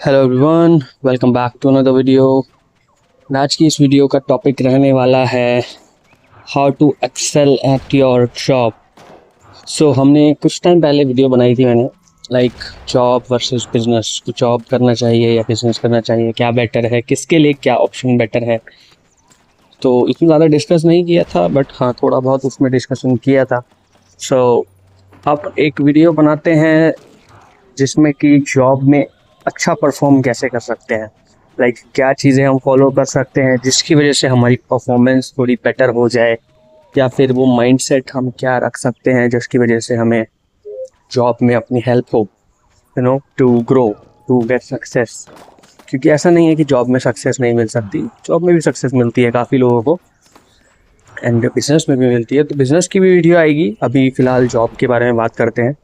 Hello everyone, welcome back to another video. आज की इस वीडियो का टॉपिक रहने वाला है how to excel at your job. हमने कुछ टाइम पहले वीडियो बनाई थी मैंने, like job versus business. Job करना चाहिए या बिजनेस करना चाहिए, क्या बेटर है, किसके लिए क्या ऑप्शन बेटर है। तो इतना ज़्यादा डिस्कस नहीं किया था, बट हाँ थोड़ा बहुत उसमें डिस्कशन किया था। अब एक वीडियो बनाते हैं जिसमें कि जॉब में अच्छा परफॉर्म कैसे कर सकते हैं, लाइक क्या चीज़ें हम फॉलो कर सकते हैं जिसकी वजह से हमारी परफॉर्मेंस थोड़ी बेटर हो जाए, या फिर वो माइंडसेट हम क्या रख सकते हैं जिसकी वजह से हमें जॉब में अपनी हेल्प हो, to grow, to get success. क्योंकि ऐसा नहीं है कि जॉब में सक्सेस नहीं मिल सकती, जॉब में भी सक्सेस मिलती है काफ़ी लोगों को, एंड बिजनेस में भी मिलती है। तो बिजनेस की भी वीडियो आएगी, अभी फ़िलहाल जॉब के बारे में बात करते हैं।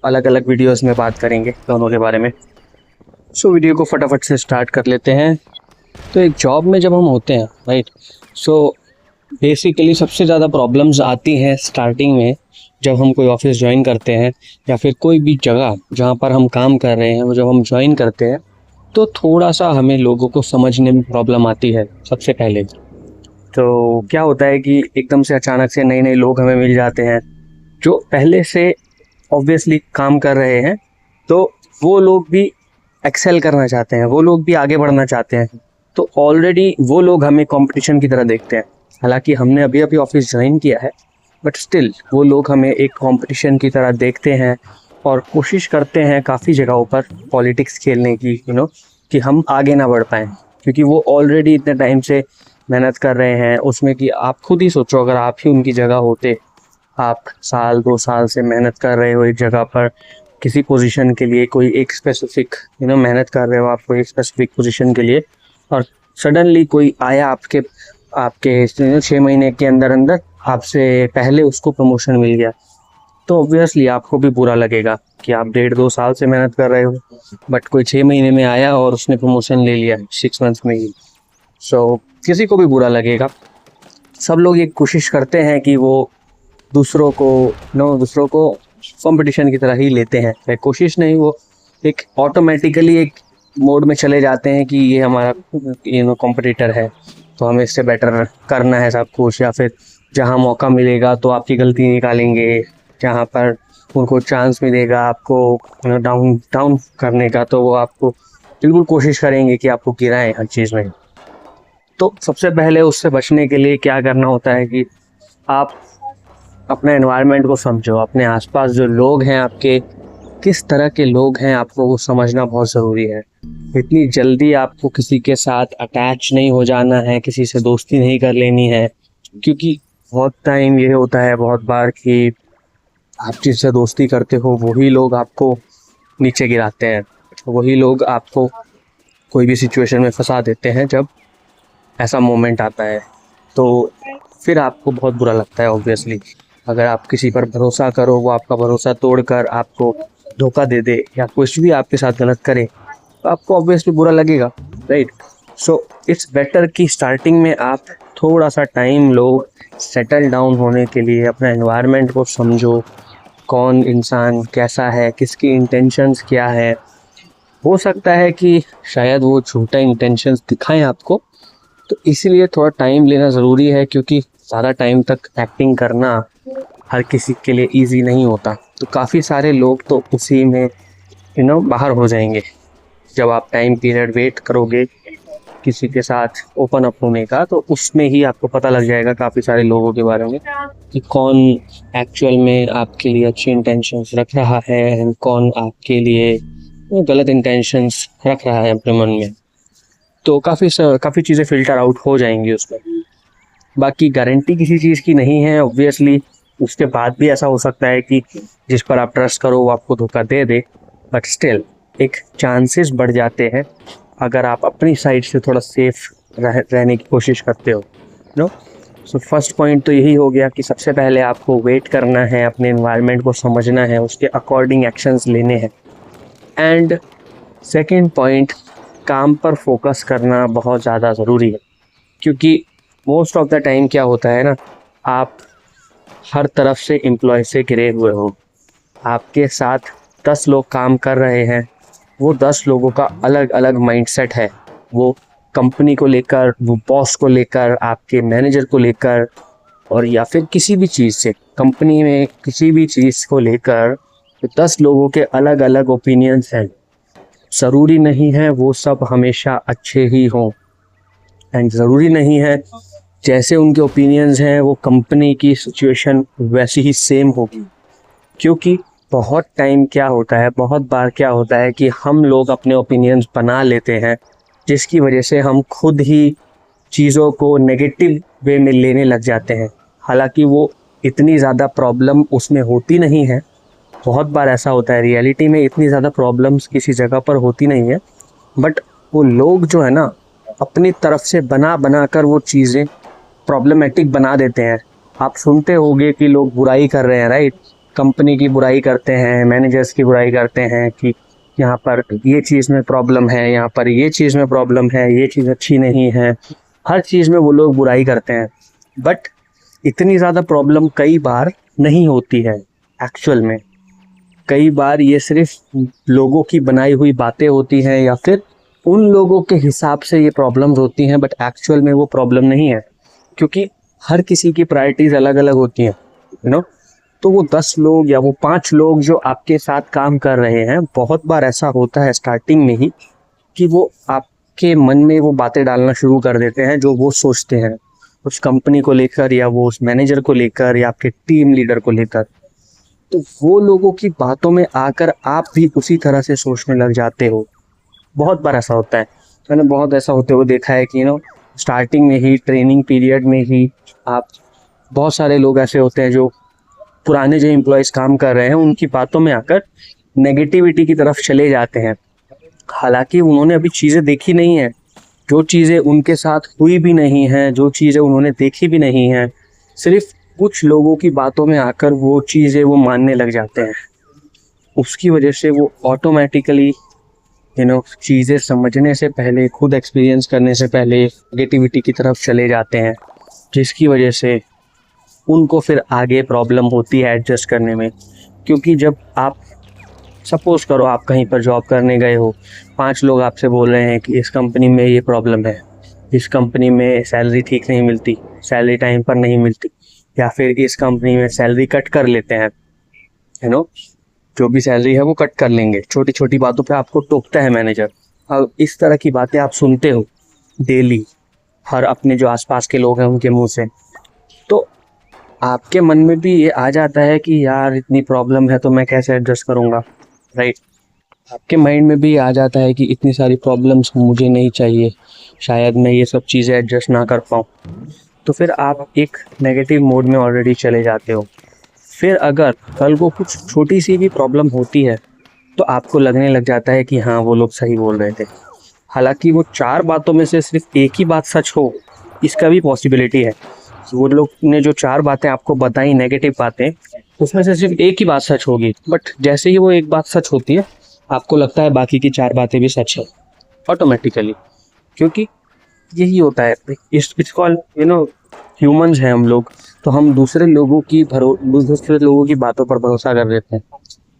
अलग अलग वीडियोस में बात करेंगे दोनों के बारे में। वीडियो को फटाफट से स्टार्ट कर लेते हैं। तो एक जॉब में जब हम होते हैं, राइट, बेसिकली सबसे ज़्यादा प्रॉब्लम्स आती हैं स्टार्टिंग में, जब हम कोई ऑफिस ज्वाइन करते हैं या फिर कोई भी जगह जहाँ पर हम काम कर रहे हैं वो जब हम ज्वाइन करते हैं, तो थोड़ा सा हमें लोगों को समझने में प्रॉब्लम आती है सबसे पहले। तो क्या होता है कि एकदम से अचानक से नए नए लोग हमें मिल जाते हैं जो पहले से ऑब्वियसली काम कर रहे हैं, तो वो लोग भी एक्सेल करना चाहते हैं, वो लोग भी आगे बढ़ना चाहते हैं। तो ऑलरेडी वो लोग हमें कंपटीशन की तरह देखते हैं। हालांकि हमने अभी अभी ऑफिस ज्वाइन किया है, बट स्टिल वो लोग हमें एक कंपटीशन की तरह देखते हैं और कोशिश करते हैं काफ़ी जगहों पर पॉलिटिक्स खेलने की, कि हम आगे ना बढ़ पाएँ, क्योंकि वो ऑलरेडी इतने टाइम से मेहनत कर रहे हैं उसमें। कि आप खुद ही सोचो, अगर आप ही उनकी जगह होते, आप साल 2 साल से मेहनत कर रहे हो एक जगह पर किसी पोजीशन के लिए, कोई एक स्पेसिफिक मेहनत कर रहे हो आप कोई एक स्पेसिफिक पोजीशन के लिए, और सडनली कोई आया आपके आपके 6 महीने के अंदर अंदर आपसे पहले उसको प्रमोशन मिल गया, तो ऑब्वियसली आपको भी बुरा लगेगा कि आप 1.5-2 साल से मेहनत कर रहे हो, बट कोई 6 महीने में आया और उसने प्रमोशन ले लिया 6 मंथ्स में ही। किसी को भी बुरा लगेगा। सब लोग ये कोशिश करते हैं कि वो दूसरों को कंपटीशन की तरह ही लेते हैं। कोशिश नहीं, वो एक ऑटोमेटिकली एक मोड में चले जाते हैं कि ये हमारा कॉम्पिटिटर है, तो हमें इससे बेटर करना है सब कुछ। या फिर जहाँ मौका मिलेगा तो आपकी गलती निकालेंगे, जहाँ पर उनको चांस मिलेगा आपको डाउन डाउन करने का, तो वो आपको बिल्कुल कोशिश करेंगे कि आपको गिराएं हर चीज़ में। तो सबसे पहले उससे बचने के लिए क्या करना होता है कि आप अपने एनवायरनमेंट को समझो, अपने आसपास जो लोग हैं आपके, किस तरह के लोग हैं आपको वो समझना बहुत ज़रूरी है। इतनी जल्दी आपको किसी के साथ अटैच नहीं हो जाना है, किसी से दोस्ती नहीं कर लेनी है, क्योंकि बहुत टाइम ये होता है बहुत बार कि आप जिससे दोस्ती करते हो वही लोग आपको नीचे गिराते हैं, वही लोग आपको कोई भी सिचुएशन में फंसा देते हैं। जब ऐसा मोमेंट आता है तो फिर आपको बहुत बुरा लगता है ऑब्वियसली। अगर आप किसी पर भरोसा करो, वो आपका भरोसा तोड़कर आपको धोखा दे दे या कुछ भी आपके साथ गलत करे, तो आपको ऑब्वियसली बुरा लगेगा, राइट। इट्स बेटर कि स्टार्टिंग में आप थोड़ा सा टाइम लो सेटल डाउन होने के लिए, अपना एनवायरनमेंट को समझो, कौन इंसान कैसा है, किसकी इंटेंशंस क्या है। हो सकता है कि शायद वो झूठा इंटेंशंस दिखाएं आपको, तो इसीलिए थोड़ा टाइम लेना ज़रूरी है, क्योंकि ज़्यादा टाइम तक एक्टिंग करना हर किसी के लिए इजी नहीं होता। तो काफ़ी सारे लोग तो उसी में बाहर हो जाएंगे। जब आप टाइम पीरियड वेट करोगे किसी के साथ ओपन अप होने का, तो उसमें ही आपको पता लग जाएगा काफ़ी सारे लोगों के बारे में कि कौन एक्चुअल में आपके लिए अच्छी इंटेंशंस रख रहा है एंड कौन आपके लिए गलत इंटेंशंस रख रहा है अपने मन में। तो काफ़ी चीज़ें फ़िल्टर आउट हो जाएंगी उसमें। बाकी गारंटी किसी चीज़ की नहीं है ऑब्वियसली, उसके बाद भी ऐसा हो सकता है कि जिस पर आप ट्रस्ट करो वो आपको धोखा दे दे, बट स्टिल एक चांसेस बढ़ जाते हैं अगर आप अपनी साइड से थोड़ा सेफ रहने की कोशिश करते हो, नो। फर्स्ट पॉइंट तो यही हो गया कि सबसे पहले आपको वेट करना है, अपने एनवायरनमेंट को समझना है, उसके अकॉर्डिंग एक्शंस लेने हैं। एंड सेकेंड पॉइंट, काम पर फोकस करना बहुत ज़्यादा ज़रूरी है, क्योंकि मोस्ट ऑफ द टाइम क्या होता है ना, आप हर तरफ से एम्प्लॉय से घिरे हुए हो, आपके साथ 10 लोग काम कर रहे हैं, वो 10 लोगों का अलग अलग माइंडसेट है। वो कंपनी को लेकर, वो बॉस को लेकर, आपके मैनेजर को लेकर, और या फिर किसी भी चीज़ से, कंपनी में किसी भी चीज़ को लेकर 10 लोगों के अलग अलग ओपिनियंस हैं। ज़रूरी नहीं है वो सब हमेशा अच्छे ही हों, एंड ज़रूरी नहीं है जैसे उनके ओपिनियंस हैं वो कंपनी की सिचुएशन वैसी ही सेम होगी। क्योंकि बहुत टाइम क्या होता है, बहुत बार क्या होता है कि हम लोग अपने ओपिनियंस बना लेते हैं, जिसकी वजह से हम खुद ही चीज़ों को नेगेटिव वे में लेने लग जाते हैं। हालांकि वो इतनी ज़्यादा प्रॉब्लम उसमें होती नहीं है। बहुत बार ऐसा होता है, रियलिटी में इतनी ज़्यादा प्रॉब्लम्स किसी जगह पर होती नहीं है, बट वो लोग जो है ना, अपनी तरफ से बना बना कर वो चीज़ें प्रॉब्लमेटिक बना देते हैं। आप सुनते होंगे कि लोग बुराई कर रहे हैं, राइट? कंपनी की बुराई करते हैं, मैनेजर्स की बुराई करते हैं कि यहाँ पर ये चीज़ में प्रॉब्लम है, यहाँ पर ये चीज़ में प्रॉब्लम है, ये चीज़ अच्छी नहीं है। हर चीज़ में वो लोग बुराई करते हैं, बट इतनी ज़्यादा प्रॉब्लम कई बार नहीं होती है एक्चुअल में। कई बार ये सिर्फ लोगों की बनाई हुई बातें होती हैं, या फिर उन लोगों के हिसाब से ये प्रॉब्लम्स होती हैं, बट एक्चुअल में वो प्रॉब्लम नहीं है। क्योंकि हर किसी की प्रायोरिटीज़ अलग अलग होती हैं, तो वो 10 लोग या वो 5 लोग जो आपके साथ काम कर रहे हैं, बहुत बार ऐसा होता है स्टार्टिंग में ही कि वो आपके मन में वो बातें डालना शुरू कर देते हैं जो वो सोचते हैं उस कंपनी को लेकर, या वो उस मैनेजर को लेकर, या आपके टीम लीडर को लेकर। तो वो लोगों की बातों में आकर आप भी उसी तरह से सोचने लग जाते हो। बहुत बार ऐसा होता है, मैंने बहुत ऐसा होते हुए देखा है कि स्टार्टिंग में ही, ट्रेनिंग पीरियड में ही, आप बहुत सारे लोग ऐसे होते हैं जो पुराने जो एम्प्लॉयज़ काम कर रहे हैं उनकी बातों में आकर नेगेटिविटी की तरफ चले जाते हैं। हालांकि उन्होंने अभी चीज़ें देखी नहीं है, जो चीज़ें उनके साथ हुई भी नहीं हैं, जो चीज़ें उन्होंने देखी भी नहीं हैं, सिर्फ कुछ लोगों की बातों में आकर वो चीज़ें वो मानने लग जाते हैं। उसकी वजह से वो ऑटोमेटिकली चीज़ें समझने से पहले, खुद एक्सपीरियंस करने से पहले नेगेटिविटी की तरफ चले जाते हैं, जिसकी वजह से उनको फिर आगे प्रॉब्लम होती है एडजस्ट करने में। क्योंकि जब आप सपोज़ करो आप कहीं पर जॉब करने गए हो, 5 लोग आपसे बोल रहे हैं कि इस कंपनी में ये प्रॉब्लम है, इस कंपनी में सैलरी ठीक नहीं मिलती, सैलरी टाइम पर नहीं मिलती, या फिर इस कंपनी में सैलरी कट कर लेते हैं, जो भी सैलरी है वो कट कर लेंगे। छोटी छोटी बातों पे आपको टोकता है मैनेजर। अब इस तरह की बातें आप सुनते हो डेली, हर अपने जो आसपास के लोग हैं उनके मुंह से, तो आपके मन में भी ये आ जाता है कि यार इतनी प्रॉब्लम है तो मैं कैसे एडजस्ट करूँगा, राइट? आपके माइंड में भी आ जाता है कि इतनी सारी प्रॉब्लम्स मुझे नहीं चाहिए, शायद मैं ये सब चीज़ें एडजस्ट ना कर पाऊँ। तो फिर आप एक नेगेटिव मोड में ऑलरेडी चले जाते हो। फिर अगर कल को कुछ छोटी सी भी प्रॉब्लम होती है तो आपको लगने लग जाता है कि हाँ वो लोग सही बोल रहे थे। हालांकि वो 4 बातों में से सिर्फ एक ही बात सच हो, इसका भी पॉसिबिलिटी है। वो लोग ने जो 4 बातें आपको बताई, नेगेटिव बातें, उसमें से सिर्फ एक ही बात सच होगी, बट जैसे ही वो एक बात सच होती है आपको लगता है बाकी की 4 बातें भी सच है ऑटोमेटिकली। क्योंकि यही होता है, इट्स कॉल्ड ह्यूमंस हैं हम लोग, तो हम दूसरे लोगों की बातों पर भरोसा कर देते हैं,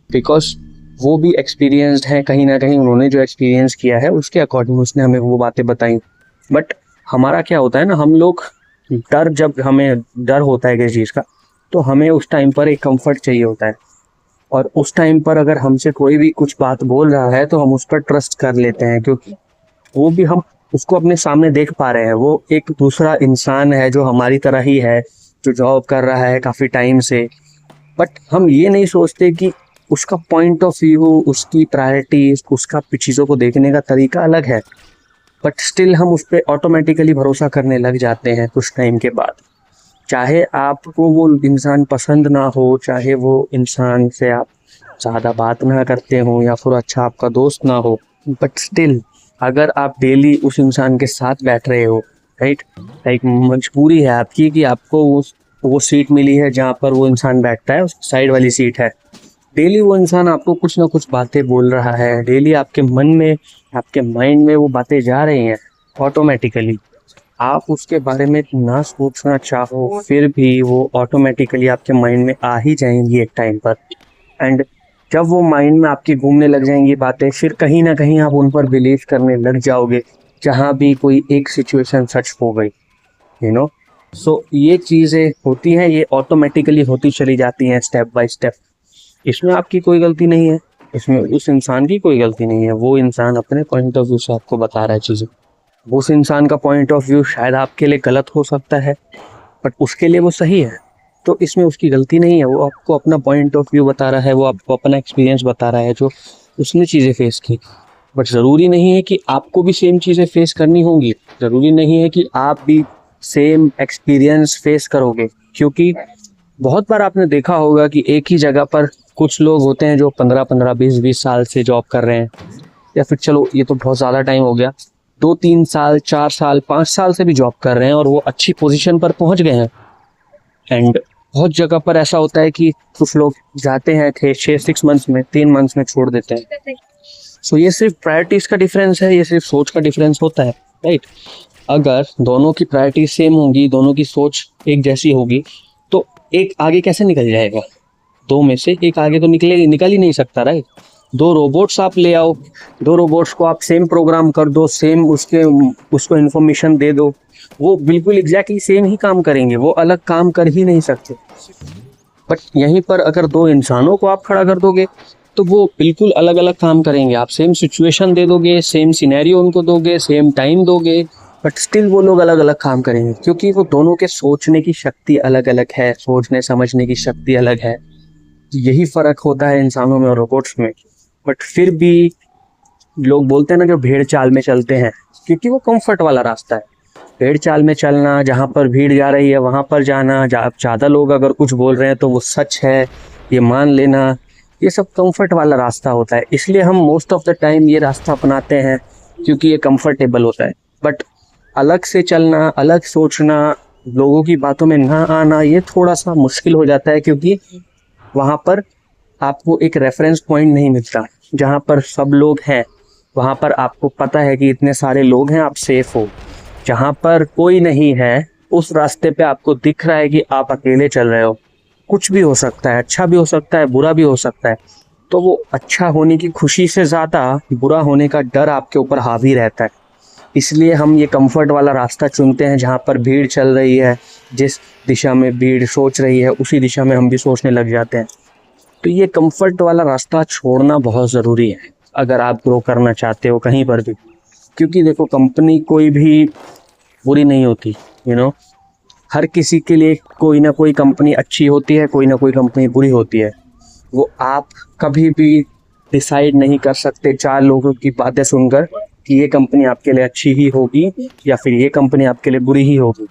बिकॉज वो भी एक्सपीरियंस्ड हैं कहीं ना कहीं। उन्होंने जो एक्सपीरियंस किया है उसके अकॉर्डिंग उसने हमें वो बातें बताई। बट हमारा क्या होता है ना, हम लोग जब हमें डर होता है किसी चीज़ का, तो हमें उस टाइम पर एक कंफर्ट चाहिए होता है, और उस टाइम पर अगर हमसे कोई भी कुछ बात बोल रहा है तो हम उस पर ट्रस्ट कर लेते हैं, क्योंकि वो भी हम उसको अपने सामने देख पा रहे हैं। वो एक दूसरा इंसान है जो हमारी तरह ही है, जो जॉब कर रहा है काफ़ी टाइम से। बट हम ये नहीं सोचते कि उसका पॉइंट ऑफ व्यू, उसकी प्रायोरिटी, उसका चीज़ों को देखने का तरीका अलग है, बट स्टिल हम उस पर ऑटोमेटिकली भरोसा करने लग जाते हैं कुछ टाइम के बाद। चाहे आपको वो इंसान पसंद ना हो, चाहे वो इंसान से आप ज़्यादा बात ना करते हो, या फिर अच्छा आपका दोस्त ना हो, बट स्टिल अगर आप डेली उस इंसान के साथ बैठ रहे हो, राइट, लाइक मजबूरी है आपकी कि आपको वो सीट मिली है जहाँ पर वो इंसान बैठता है, उस साइड वाली सीट है। डेली वो इंसान आपको कुछ ना कुछ बातें बोल रहा है, डेली आपके मन में, आपके माइंड में वो बातें जा रही हैं ऑटोमेटिकली। आप उसके बारे में ना सोचना चाहो फिर भी वो ऑटोमेटिकली आपके माइंड में आ ही जाएंगी एक टाइम पर। एंड जब वो माइंड में आपके घूमने लग जाएंगी बातें, फिर कहीं ना कहीं आप उन पर बिलीव करने लग जाओगे, जहाँ भी कोई एक सिचुएशन सच हो गई, यू नो। सो ये चीज़ें होती हैं, ये ऑटोमेटिकली होती चली जाती हैं स्टेप बाय स्टेप। इसमें आपकी कोई गलती नहीं है, इसमें उस इंसान की कोई गलती नहीं है। वो इंसान अपने पॉइंट ऑफ व्यू से आपको बता रहा है चीज़ें। उस इंसान का पॉइंट ऑफ व्यू शायद आपके लिए गलत हो सकता है, बट उसके लिए वो सही है, तो इसमें उसकी गलती नहीं है। वो आपको अपना पॉइंट ऑफ व्यू बता रहा है, वो आपको अपना एक्सपीरियंस बता रहा है जो उसने चीज़ें फेस की। बट ज़रूरी नहीं है कि आपको भी सेम चीज़ें फेस करनी होंगी, ज़रूरी नहीं है कि आप भी सेम एक्सपीरियंस फेस करोगे, क्योंकि बहुत बार आपने देखा होगा कि एक ही जगह पर कुछ लोग होते हैं जो 15-15, 20-20 साल से जॉब कर रहे हैं, या फिर चलो ये तो बहुत ज़्यादा टाइम हो गया, 2-3 साल, 4 साल, 5 साल से भी जॉब कर रहे हैं और वो अच्छी पोजीशन पर पहुंच गए हैं। एंड बहुत जगह पर ऐसा होता है कि कुछ लोग जाते हैं 6 मंथ्स में, 3 मंथ्स में छोड़ देते हैं। सो ये सिर्फ प्रायोरिटीज़ का डिफरेंस है, ये सिर्फ सोच का डिफरेंस होता है, राइट। अगर दोनों की प्रायोरिटी सेम होगी, दोनों की सोच एक जैसी होगी, तो एक आगे कैसे निकल जाएगा? दो में से एक आगे तो निकल ही नहीं सकता, राइट। 2 रोबोट्स आप ले आओ, 2 रोबोट्स को आप सेम प्रोग्राम कर दो, सेम उसको इन्फॉर्मेशन दे दो, वो बिल्कुल एग्जैक्टली सेम ही काम करेंगे, वो अलग काम कर ही नहीं सकते। बट यहीं पर अगर 2 इंसानों को आप खड़ा कर दोगे तो वो बिल्कुल अलग अलग काम करेंगे। आप सेम सिचुएशन दे दोगे, सेम सिनेरियो उनको दोगे, सेम टाइम दोगे, बट स्टिल वो लोग अलग अलग काम करेंगे, क्योंकि वो दोनों के सोचने की शक्ति अलग अलग है, सोचने समझने की शक्ति अलग है। यही फ़र्क होता है इंसानों में और रोबोट्स में। बट फिर भी लोग बोलते हैं ना, जो भेड़ चाल में चलते हैं, क्योंकि वो कंफर्ट वाला रास्ता है। भेड़ चाल में चलना, जहाँ पर भीड़ जा रही है वहाँ पर जाना, ज़्यादा लोग अगर कुछ बोल रहे हैं तो वो सच है ये मान लेना, ये सब कंफर्ट वाला रास्ता होता है। इसलिए हम मोस्ट ऑफ द टाइम ये रास्ता अपनाते हैं, क्योंकि ये कंफर्टेबल होता है। बट अलग से चलना, अलग सोचना, लोगों की बातों में ना आना, ये थोड़ा सा मुश्किल हो जाता है, क्योंकि वहाँ पर आपको एक रेफरेंस पॉइंट नहीं मिलता। जहाँ पर सब लोग हैं वहाँ पर आपको पता है कि इतने सारे लोग हैं, आप सेफ हो। जहाँ पर कोई नहीं है, उस रास्ते पे आपको दिख रहा है कि आप अकेले चल रहे हो, कुछ भी हो सकता है, अच्छा भी हो सकता है, बुरा भी हो सकता है, तो वो अच्छा होने की खुशी से ज़्यादा बुरा होने का डर आपके ऊपर हावी रहता है। इसलिए हम ये कंफर्ट वाला रास्ता चुनते हैं, जहाँ पर भीड़ चल रही है, जिस दिशा में भीड़ सोच रही है उसी दिशा में हम भी सोचने लग जाते हैं। तो ये कंफर्ट वाला रास्ता छोड़ना बहुत ज़रूरी है अगर आप ग्रो करना चाहते हो कहीं पर भी। क्योंकि देखो, कंपनी कोई भी बुरी नहीं होती, यू नो। हर किसी के लिए कोई ना कोई कंपनी अच्छी होती है, कोई ना कोई कंपनी बुरी होती है। वो आप कभी भी डिसाइड नहीं कर सकते 4 लोगों की बातें सुनकर कि ये कंपनी आपके लिए अच्छी ही होगी या फिर ये कंपनी आपके लिए बुरी ही होगी।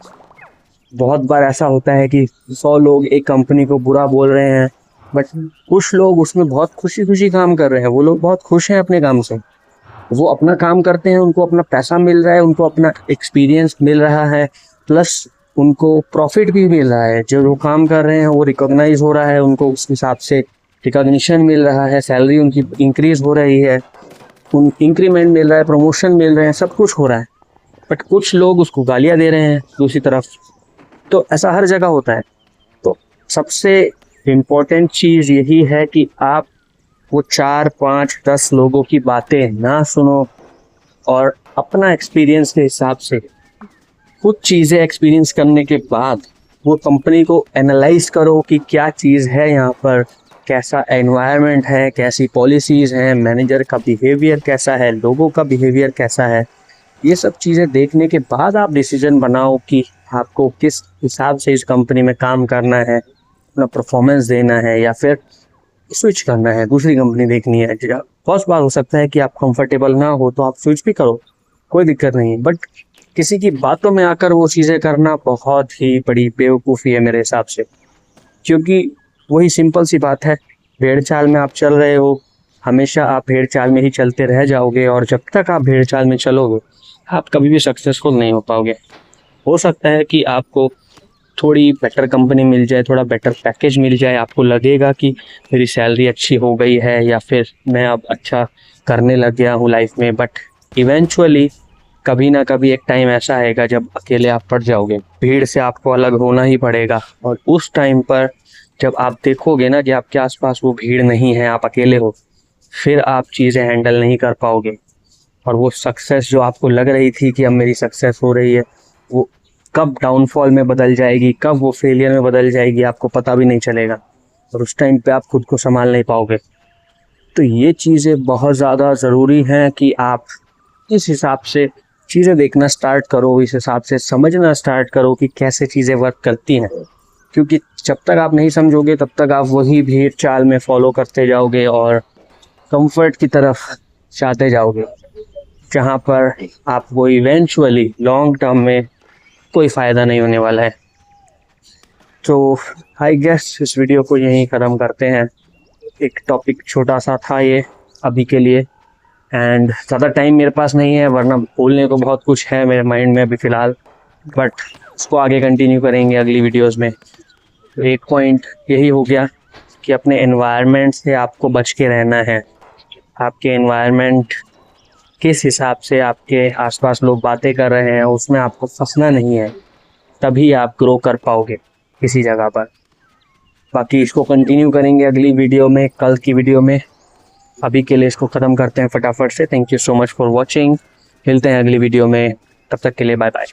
बहुत बार ऐसा होता है कि 100 लोग एक कंपनी को बुरा बोल रहे हैं, बट कुछ लोग उसमें बहुत खुशी खुशी काम कर रहे हैं। वो लोग बहुत खुश हैं अपने काम से, वो अपना काम करते हैं, उनको अपना पैसा मिल रहा है, उनको अपना एक्सपीरियंस मिल रहा है, प्लस उनको प्रॉफिट भी मिल रहा है। जो काम कर रहे हैं वो रिकॉग्नाइज हो रहा है, उनको उस हिसाब से रिकॉग्निशन मिल रहा है, सैलरी उनकी इंक्रीज हो रही है, उन इंक्रीमेंट मिल रहा है, प्रमोशन मिल रहे हैं, सब कुछ हो रहा है। बट कुछ लोग उसको गालियाँ दे रहे हैं दूसरी तरफ। तो ऐसा हर जगह होता है। तो सबसे इम्पोर्टेंट चीज़ यही है कि आप वो 4, 5, 10 लोगों की बातें ना सुनो और अपना एक्सपीरियंस के हिसाब से कुछ चीज़ें एक्सपीरियंस करने के बाद वो कंपनी को एनालाइज करो कि क्या चीज़ है यहाँ पर, कैसा एनवायरनमेंट है, कैसी पॉलिसीज़ हैं, मैनेजर का बिहेवियर कैसा है, लोगों का बिहेवियर कैसा है। ये सब चीज़ें देखने के बाद आप डिसीजन बनाओ कि आपको किस हिसाब से इस कंपनी में काम करना है, अपना परफॉर्मेंस देना है या फिर स्विच करना है, दूसरी कंपनी देखनी है। बहुत बार हो सकता है कि आप कंफर्टेबल ना हो तो आप स्विच भी करो, कोई दिक्कत नहीं है। बट किसी की बातों में आकर वो चीज़ें करना बहुत ही बड़ी बेवकूफ़ी है मेरे हिसाब से। क्योंकि वही सिंपल सी बात है, भेड़ चाल में आप चल रहे हो, हमेशा आप भेड़ चाल में ही चलते रह जाओगे, और जब तक आप भेड़ चाल में चलोगे आप कभी भी सक्सेसफुल नहीं हो पाओगे। हो सकता है कि आपको थोड़ी बेटर कंपनी मिल जाए, थोड़ा बेटर पैकेज मिल जाए, आपको लगेगा कि मेरी सैलरी अच्छी हो गई है या फिर मैं अब अच्छा करने लग गया हूँ लाइफ में। बट इवेंचुअली कभी ना कभी एक टाइम ऐसा आएगा जब अकेले आप पड़ जाओगे, भीड़ से आपको अलग होना ही पड़ेगा, और उस टाइम पर जब आप देखोगे ना कि आपके आसपास वो भीड़ नहीं है, आप अकेले हो, फिर आप चीज़ें हैंडल नहीं कर पाओगे। और वो सक्सेस जो आपको लग रही थी कि अब मेरी सक्सेस हो रही है, वो कब डाउनफॉल में बदल जाएगी, कब वो फेलियर में बदल जाएगी, आपको पता भी नहीं चलेगा। और उस टाइम पे आप खुद को संभाल नहीं पाओगे। तो ये चीज़ें बहुत ज़्यादा ज़रूरी हैं कि आप इस हिसाब से चीज़ें देखना स्टार्ट करो, इस हिसाब से समझना स्टार्ट करो कि कैसे चीज़ें वर्क करती हैं। क्योंकि जब तक आप नहीं समझोगे तब तक आप वही भीड़ चाल में फॉलो करते जाओगे और कंफर्ट की तरफ जाते जाओगे, जहाँ पर आपको इवेंचुअली लॉन्ग टर्म में कोई फ़ायदा नहीं होने वाला है। तो आई गेस इस वीडियो को यहीं ख़त्म करते हैं। एक टॉपिक छोटा सा था ये अभी के लिए, एंड ज़्यादा टाइम मेरे पास नहीं है, वरना बोलने को बहुत कुछ है मेरे माइंड में अभी फ़िलहाल, बट इसको आगे कंटिन्यू करेंगे अगली वीडियोस में। तो एक पॉइंट यही हो गया कि अपने एनवायरनमेंट से आपको बच के रहना है। आपके एनवायरनमेंट किस हिसाब से आपके आसपास लोग बातें कर रहे हैं उसमें आपको फंसना नहीं है, तभी आप ग्रो कर पाओगे किसी जगह पर। बाकी इसको कंटिन्यू करेंगे अगली वीडियो में, कल की वीडियो में। अभी के लिए इसको ख़त्म करते हैं फटाफट से। Thank you so much for watching. मिलते हैं अगली वीडियो में, तब तक के लिए बाय बाय।